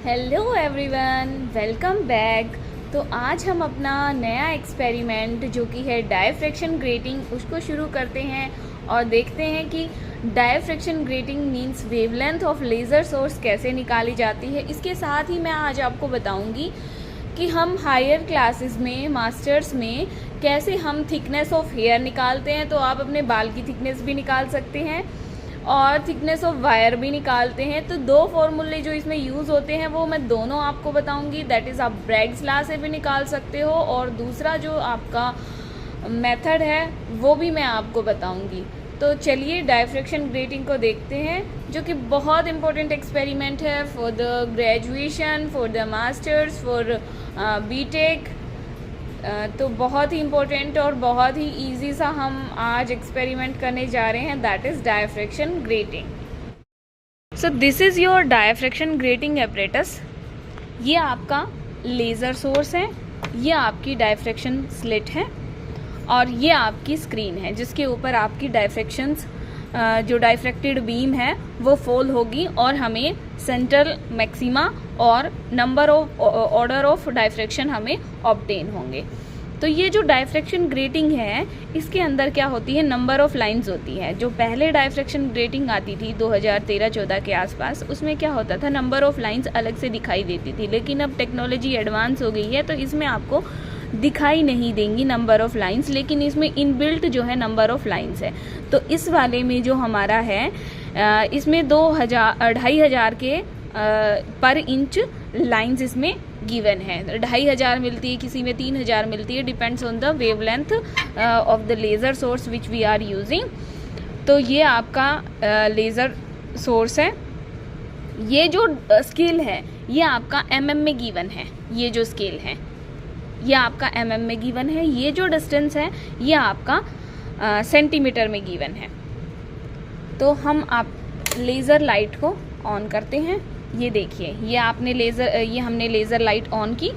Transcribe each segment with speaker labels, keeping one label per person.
Speaker 1: Hello everyone, welcome back. तो आज हम अपना नया एक्सपेरिमेंट जो कि है डायफ्रैक्शन ग्रेटिंग उसको शुरू करते हैं और देखते हैं कि diffraction grating means wavelength of laser source कैसे निकाली जाती है। इसके साथ ही मैं आज आपको बताऊंगी कि हम हायर क्लासेस में मास्टर्स में कैसे हम थिकनेस ऑफ हेयर निकालते हैं। तो आप अपने बाल की थिकनेस भी निकाल सकते हैं और थिकनेस ऑफ वायर भी निकालते हैं। तो दो फॉर्मूले जो इसमें यूज़ होते हैं वो मैं दोनों आपको बताऊंगी। दैट इज़ आप ब्रैग्स लॉ से भी निकाल सकते हो और दूसरा जो आपका मेथड है वो भी मैं आपको बताऊंगी। तो चलिए डायफ्रैक्शन ग्रेटिंग को देखते हैं, जो कि बहुत इंपॉर्टेंट एक्सपेरिमेंट है for the graduation, for the masters, for BTech. तो बहुत ही इम्पोर्टेंट और बहुत ही इजी सा हम आज एक्सपेरिमेंट करने जा रहे हैं, that is diffraction grating. So this is your diffraction grating apparatus. ये आपका लेज़र सोर्स है, ये आपकी डायफ्रैक्शन स्लिट है और ये आपकी स्क्रीन है जिसके ऊपर आपकी डायफ्रैक्शंस जो डायफ्रैक्टेड बीम है वो फॉल होगी और हमें सेंट्रल मैक्सिमा और number of order of diffraction हमें ऑब्टेन होंगे। तो ये जो डायफ्रैक्शन ग्रेटिंग है इसके अंदर क्या होती है, नंबर ऑफ लाइंस होती है। जो पहले डायफ्रैक्शन ग्रेटिंग आती थी 2013-14 के आसपास, उसमें क्या होता था, नंबर ऑफ लाइंस अलग से दिखाई देती थी। लेकिन अब टेक्नोलॉजी एडवांस हो गई है तो इसमें आपको दिखाई नहीं देंगी नंबर ऑफ लाइंस, लेकिन इसमें इनबिल्ट जो है नंबर ऑफ लाइंस है। तो इस वाले में जो हमारा है इसमें 2500 के पर इंच लाइंस इसमें गिवन है। 2500 मिलती है, किसी में 3000 मिलती है, depends on the wavelength of the laser source which we are using. तो ये आपका लेज़र सोर्स है। ये जो स्केल है ये आपका mm में गिवन है। ये जो स्केल है ये आपका mm में गिवन है। ये जो डिस्टेंस है ये आपका सेंटीमीटर में गिवन है। तो हम आप लेज़र लाइट को ऑन करते हैं। ये देखिए, ये हमने लेज़र लाइट ऑन की,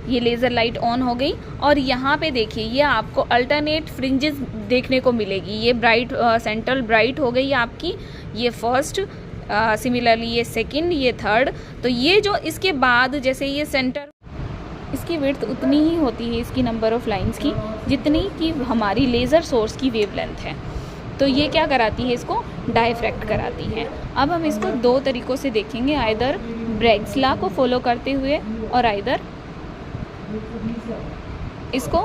Speaker 1: ये लेज़र लाइट ऑन हो गई और यहाँ पे देखिए ये आपको अल्टरनेट फ्रिंजेस देखने को मिलेगी। ये ब्राइट सेंट्रल ब्राइट हो गई आपकी, ये फर्स्ट, सिमिलरली ये सेकंड, ये थर्ड। तो ये जो इसके बाद जैसे ये सेंटर, इसकी विड्थ उतनी ही होती है इसकी नंबर ऑफ लाइंस की जितनी कि हमारी लेज़र सोर्स की वेवलेंथ है। तो ये क्या कराती है, इसको डायफ्रैक्ट कराती है। अब हम इसको दो तरीक़ों से देखेंगे, आइदर ब्रैग्स लॉ को फॉलो करते हुए और आइदर इसको,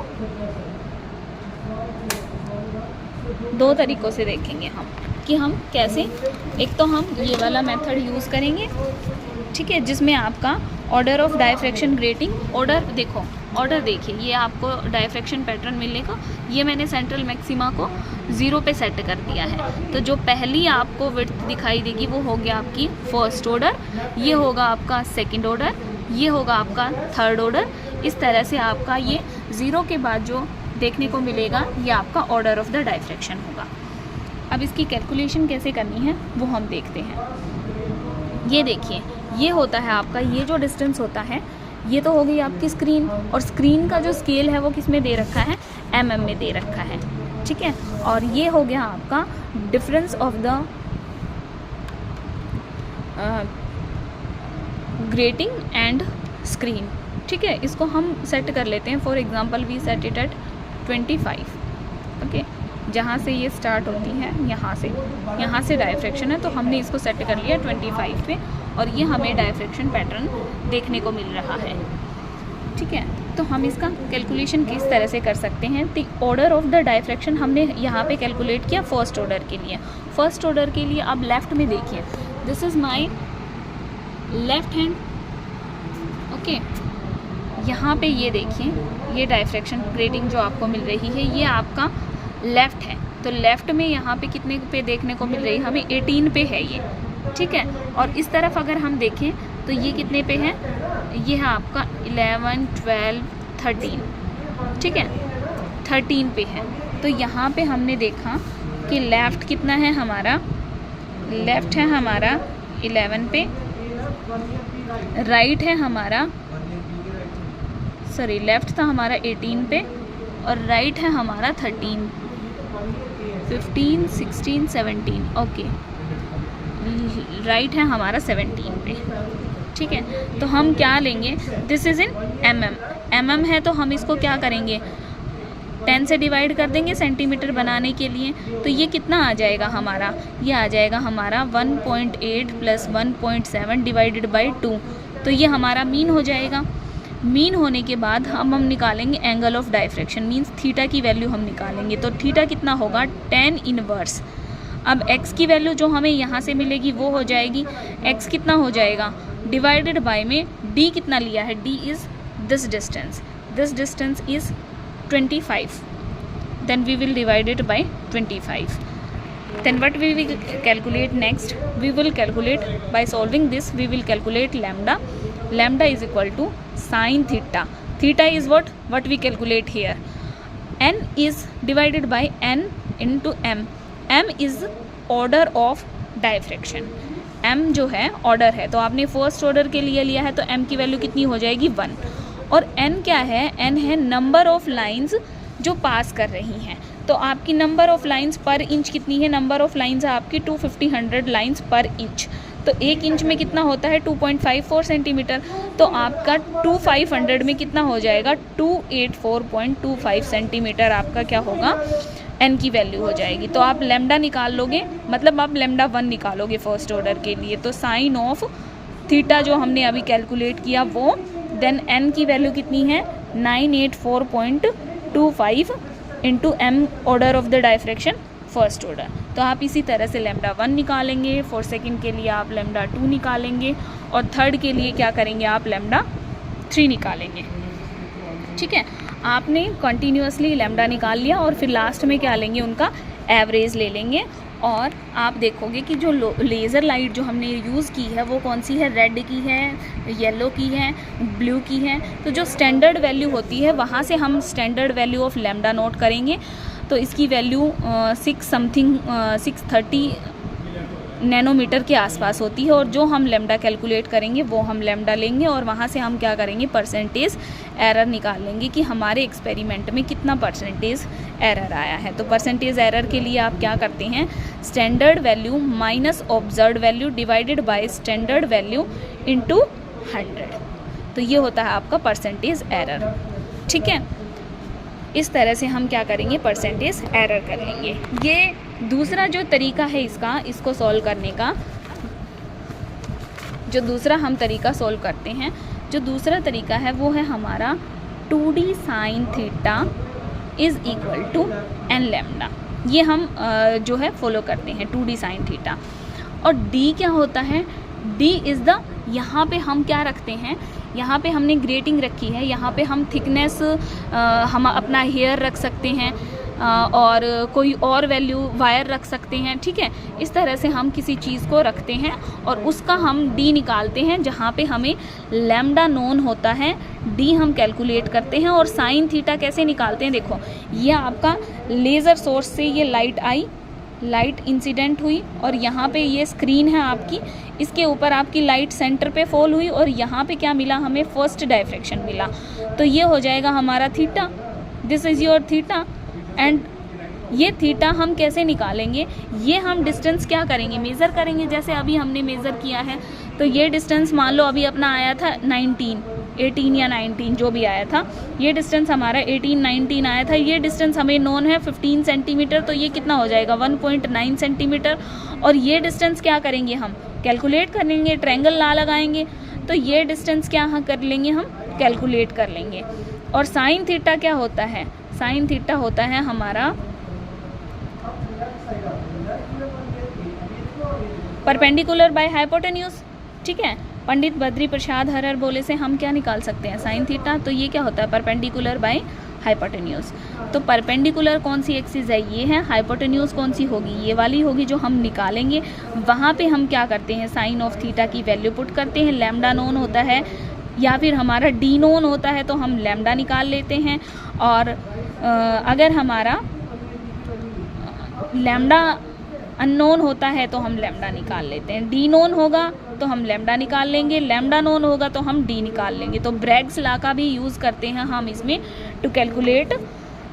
Speaker 1: दो तरीक़ों से देखेंगे हम कि हम कैसे। एक तो हम ये वाला मेथड यूज़ करेंगे, ठीक है, जिसमें आपका order of diffraction grating, order देखो, ऑर्डर देखिए, ये आपको डायफ्रैक्शन पैटर्न मिलेगा। ये मैंने सेंट्रल मैक्सिमा को 0 पे सेट कर दिया है। तो जो पहली आपको विड्थ दिखाई देगी वो हो गया आपकी फर्स्ट ऑर्डर, ये होगा आपका सेकंड ऑर्डर, ये होगा आपका थर्ड ऑर्डर। इस तरह से आपका ये 0 के बाद जो देखने को मिलेगा ये आपका ऑर्डर ऑफ द डायफ्रैक्शन होगा। अब इसकी कैलकुलेशन कैसे करनी है वो हम देखते हैं। ये देखिए, ये होता है आपका, ये जो डिस्टेंस होता है ये तो हो गई आपकी स्क्रीन, और स्क्रीन का जो स्केल है वो किस में दे रखा है, mm में दे रखा है, ठीक है। और ये हो गया आपका difference of the grating and screen, ठीक है। इसको हम सेट कर लेते हैं, for example we set it at 25, okay. जहाँ से ये स्टार्ट होती है, यहाँ से डायफ्रैक्शन है तो हमने इसको सेट कर लिया 25 पे और ये हमें डायफ्रैक्शन पैटर्न देखने को मिल रहा है, ठीक है। तो हम इसका कैलकुलेशन किस तरह से कर सकते हैं, the order of the diffraction हमने यहाँ पे कैलकुलेट किया फर्स्ट ऑर्डर के लिए। फर्स्ट ऑर्डर के लिए अब लेफ़्ट में देखिए, this is my left hand, okay. यहाँ पे ये देखिए, ये डायफ्रैक्शन ग्रेटिंग जो आपको मिल रही है ये आपका लेफ़्ट है। तो लेफ़्ट में यहाँ पे कितने पे देखने को मिल रही है, हमें 18 पे है ये, ठीक है। और इस तरफ अगर हम देखें तो ये कितने पे है, ये है आपका 11, 12, 13, ठीक है, 13 पे है। तो यहाँ पे हमने देखा कि लेफ़्ट कितना है हमारा, लेफ़्ट है हमारा 11 पे, राइट है हमारा, सॉरी लेफ़्ट था हमारा 18 पे और राइट है हमारा 13, 15, 16, 17, ओके। राइट है हमारा 17 पे, ठीक है। तो हम क्या लेंगे, दिस इज़ इन mm है, तो हम इसको क्या करेंगे 10 से डिवाइड कर देंगे सेंटीमीटर बनाने के लिए। तो ये कितना आ जाएगा हमारा, ये आ जाएगा हमारा 1.8 + 1.7 डिवाइडेड बाई 2। तो ये हमारा मीन हो जाएगा। मीन होने के बाद हम निकालेंगे angle of diffraction, means theta की वैल्यू हम निकालेंगे। तो थीटा कितना होगा, tan इनवर्स। अब x की वैल्यू जो हमें यहाँ से मिलेगी वो हो जाएगी, x कितना हो जाएगा डिवाइडेड बाय में d कितना लिया है, d is this distance is 25, then we will divide it by 25. Then what we will calculate next, we will calculate by solving this, we will calculate lambda. Lambda is equal to sin theta. Theta is what we calculate here. N is divided by n into m. M is order of diffraction. m जो है order है, तो आपने first order के लिए लिया है तो m की वैल्यू कितनी हो जाएगी 1। और n क्या है, n है नंबर ऑफ लाइंस जो पास कर रही हैं। तो आपकी नंबर ऑफ लाइंस पर इंच कितनी है, नंबर ऑफ लाइंस है आपकी 250 लाइंस पर इंच। तो 1 इंच में कितना होता है 2.54 सेंटीमीटर। तो आपका 2500 में कितना हो जाएगा 284.25 सेंटीमीटर आपका क्या होगा n की वैल्यू हो जाएगी। तो आप लैम्डा निकाल लोगे, मतलब आप लैम्डा 1 निकालोगे फर्स्ट ऑर्डर के लिए। तो साइन ऑफ थीटा जो हमने अभी कैलकुलेट किया वो, देन n की वैल्यू कितनी है 984.25 into m order of the diffraction first order. तो आप इसी तरह से लैम्डा 1 निकालेंगे, फॉर सेकंड के लिए आप लैम्डा 2 निकालेंगे, और थर्ड के लिए क्या करेंगे आप लैम्डा 3 निकालेंगे। ठीक है, आपने कंटिन्यूसली लैम्डा निकाल लिया और फिर लास्ट में क्या लेंगे, उनका एवरेज ले लेंगे। और आप देखोगे कि जो लेज़र लाइट जो हमने यूज़ की है वो कौन सी है, रेड की है, येलो की है, ब्लू की है। तो जो स्टैंडर्ड वैल्यू होती है वहाँ से हम standard value of lambda note करेंगे। तो इसकी वैल्यू 630 नैनोमीटर के आसपास होती है। और जो हम लैम्डा कैलकुलेट करेंगे वो हम लैम्डा लेंगे और वहाँ से हम क्या करेंगे परसेंटेज एरर निकाल लेंगे कि हमारे एक्सपेरिमेंट में कितना परसेंटेज एरर आया है। तो परसेंटेज एरर के लिए आप क्या करते हैं, standard value minus observed value divided by standard value into 100। तो ये होता है आपका परसेंटेज एरर। ठीक है, इस तरह से हम क्या करेंगे परसेंटेज एरर कर लेंगे। ये दूसरा जो तरीका है इसको सॉल्व करने का, जो दूसरा हम तरीका सॉल्व करते हैं, जो दूसरा तरीका है वो है हमारा 2d sine theta is equal to n lambda. ये हम जो है फॉलो करते हैं 2d साइन थीटा। और d क्या होता है, d इज़ द, यहाँ पे हम क्या रखते हैं, यहाँ पे हमने ग्रेटिंग रखी है, यहाँ पे हम थिकनेस हम अपना हेयर रख सकते हैं और कोई और वैल्यू वायर रख सकते हैं। ठीक है, इस तरह से हम किसी चीज़ को रखते हैं और उसका हम d निकालते हैं, जहाँ पे हमें लैम्डा नोन होता है, d हम कैलकुलेट करते हैं। और साइन थीटा कैसे निकालते हैं, देखो ये आपका लेज़र सोर्स से ये लाइट आई, लाइट इंसिडेंट हुई और यहाँ पे ये स्क्रीन है आपकी, इसके ऊपर आपकी लाइट सेंटर पे फॉल हुई और यहाँ पे क्या मिला हमें फर्स्ट डायफ्रैक्शन मिला। तो ये हो जाएगा हमारा theta, this is your theta. And ये थीटा हम कैसे निकालेंगे, ये हम डिस्टेंस क्या करेंगे, मेज़र करेंगे। जैसे अभी हमने मेज़र किया है तो ये डिस्टेंस मान लो अभी अपना आया था 18 या 19 जो भी आया था, ये डिस्टेंस हमारा 18-19 आया था। ये डिस्टेंस हमें नोन है 15 सेंटीमीटर, तो ये कितना हो जाएगा 1.9 सेंटीमीटर। और ये डिस्टेंस क्या करेंगे हम कैलकुलेट करेंगे, ट्रायंगल ला लगाएंगे, तो ये डिस्टेंस क्या कर लेंगे हम कैलकुलेट कर लेंगे। और साइन थीटा क्या होता है, साइन थीटा होता है हमारा परपेंडिकुलर बाय हाइपोटेन्यूज। ठीक है, पंडित बद्री प्रसाद हरर बोले से हम क्या निकाल सकते हैं साइन थीटा। तो ये क्या होता है परपेंडिकुलर बाय हाइपोटेन्यूज। तो परपेंडिकुलर कौन सी एक्सिस है, ये है। हाइपोटेन्यूज कौन सी होगी, ये वाली होगी जो हम निकालेंगे। वहाँ पे हम क्या करते हैं साइन ऑफ थीटा की वैल्यू पुट करते हैं। लैम्डा नोन होता है या फिर हमारा डी नोन होता है तो हम लैम्डा निकाल लेते हैं। और अगर हमारा लैम्डा अननोन होता है तो हम लैम्डा निकाल लेते हैं। डी नोन होगा तो हम लैम्डा निकाल लेंगे, लैम्डा नोन होगा तो हम डी निकाल लेंगे। तो ब्रैग्स लॉ का भी यूज़ करते हैं हम इसमें टू कैलकुलेट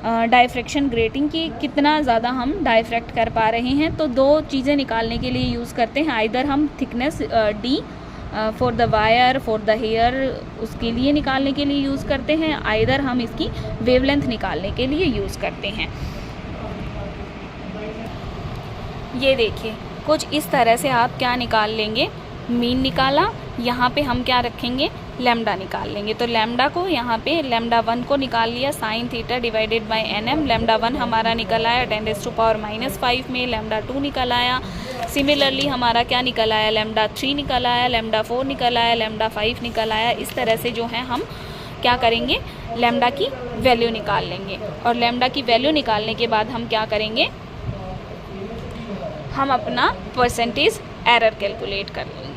Speaker 1: डायफ्रैक्शन ग्रेटिंग की कितना ज़्यादा हम डायफ्रैक्ट कर पा रहे हैं। तो दो चीज़ें निकालने के लिए यूज़ करते हैं, आइदर हम thickness D for the wire, for the hair, उसके लिए निकालने के लिए यूज़ करते हैं, आइदर हम इसकी वेवलेंथ निकालने के लिए यूज़ करते हैं। ये देखिए कुछ इस तरह से आप क्या निकाल लेंगे, मीन निकाला, यहाँ पे हम क्या रखेंगे, लैम्डा निकाल लेंगे। तो लैम्डा को यहाँ पे लैम्डा 1 को निकाल लिया, sine theta divided by NM। Lambda 1 हमारा निकल आया 10⁻⁵ में, लैम्डा 2 निकल आया। सिमिलरली हमारा क्या निकल आया, लैम्डा 3 निकल आया, लैम्डा 4 निकल आया, लैम्डा 5 निकल आया। इस तरह से जो है हम क्या करेंगे, लैम्डा की वैल्यू निकाल लेंगे। और लैम्डा की वैल्यू निकालने के बाद हम क्या करेंगे, हम अपना परसेंटेज एरर कैलकुलेट कर लेंगे।